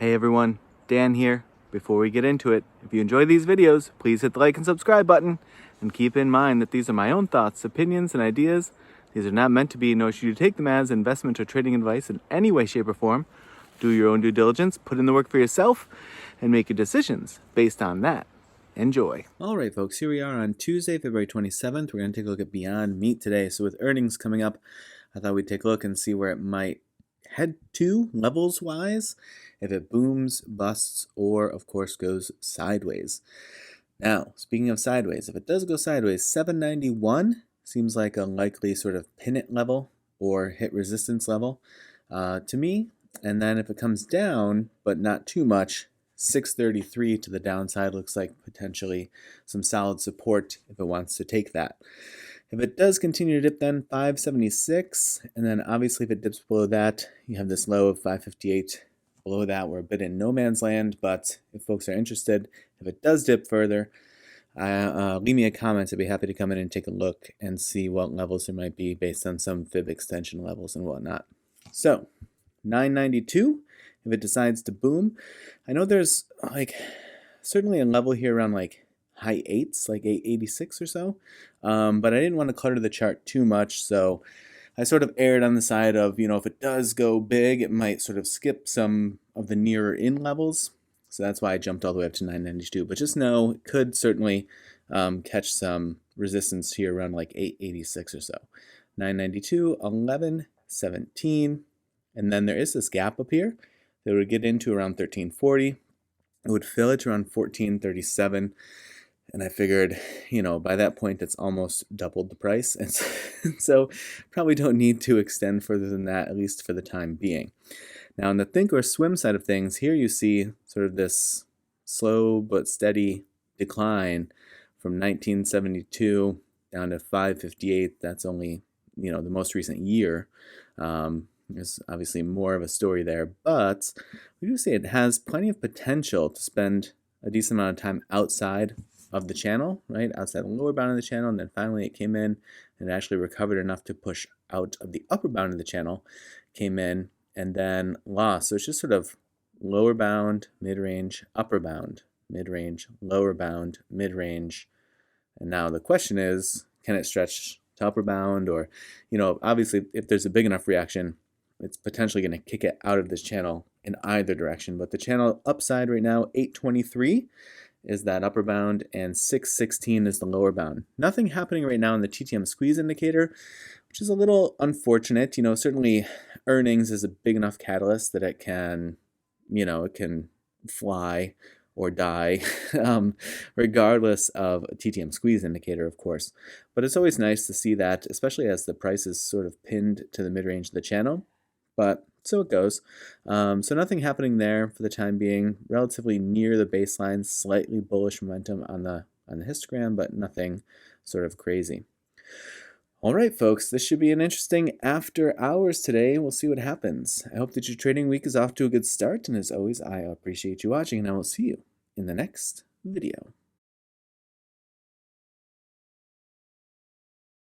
Hey everyone, Dan here. Before we get into it, if you enjoy these videos, please hit the like and subscribe button. And keep in mind that these are my own thoughts, opinions, and ideas. These are not meant to be, nor should you take them as investment or trading advice in any way, shape, or form. Do your own due diligence, put in the work for yourself, and make your decisions based on that. Enjoy. All right, folks, here we are on Tuesday, February 27th. We're going to take a look at Beyond Meat today. So with earnings coming up, I thought we'd take a look and see where it might head to levels-wise, if it booms, busts, or, of course, goes sideways. Now, speaking of sideways, if it does go sideways, 791 seems like a likely sort of pin it level or hit resistance level to me. And then if it comes down, but not too much, 633 to the downside looks like potentially some solid support if it wants to take that. If it does continue to dip, then 576, and then obviously if it dips below that, you have this low of 558. Below that, we're a bit in no man's land, but if folks are interested, if it does dip further, leave me a comment. I'd be happy to come in and take a look and see what levels there might be based on some fib extension levels and whatnot. So, 992, if it decides to boom. I know there's like certainly a level here around like high 8s, like 886 or so, but I didn't want to clutter the chart too much, so I sort of erred on the side of, if it does go big, it might sort of skip some of the nearer in levels, so that's why I jumped all the way up to 992, but just know it could certainly catch some resistance here around like 886 or so. 992, 11, 17, and then there is this gap up here that would get into around 1340. It would fill it to around 1437. And I figured, by that point, it's almost doubled the price. And so probably don't need to extend further than that, at least for the time being. Now, on the think or swim side of things, here you see sort of this slow but steady decline from 1972 down to 558. That's only, the most recent year. There's obviously more of a story there, but we do say it has plenty of potential to spend a decent amount of time outside of the channel, right? Outside the lower bound of the channel, and then finally it came in and actually recovered enough to push out of the upper bound of the channel, came in, and then lost. So it's just sort of lower bound, mid-range, upper bound, mid-range, lower bound, mid-range. And now the question is, can it stretch to upper bound? Or, obviously if there's a big enough reaction, it's potentially going to kick it out of this channel in either direction. But the channel upside right now, 823 is that upper bound, and 616 is the lower bound. Nothing happening right now in the TTM squeeze indicator, which is a little unfortunate. Certainly earnings is a big enough catalyst that it can, it can fly or die, regardless of a TTM squeeze indicator, of course. But it's always nice to see that, especially as the price is sort of pinned to the mid-range of the channel. But so it goes. So nothing happening there for the time being. Relatively near the baseline, slightly bullish momentum on the histogram, but nothing sort of crazy. All right, folks, this should be an interesting after hours today. We'll see what happens. I hope that your trading week is off to a good start, and as always, I appreciate you watching, and I will see you in the next video.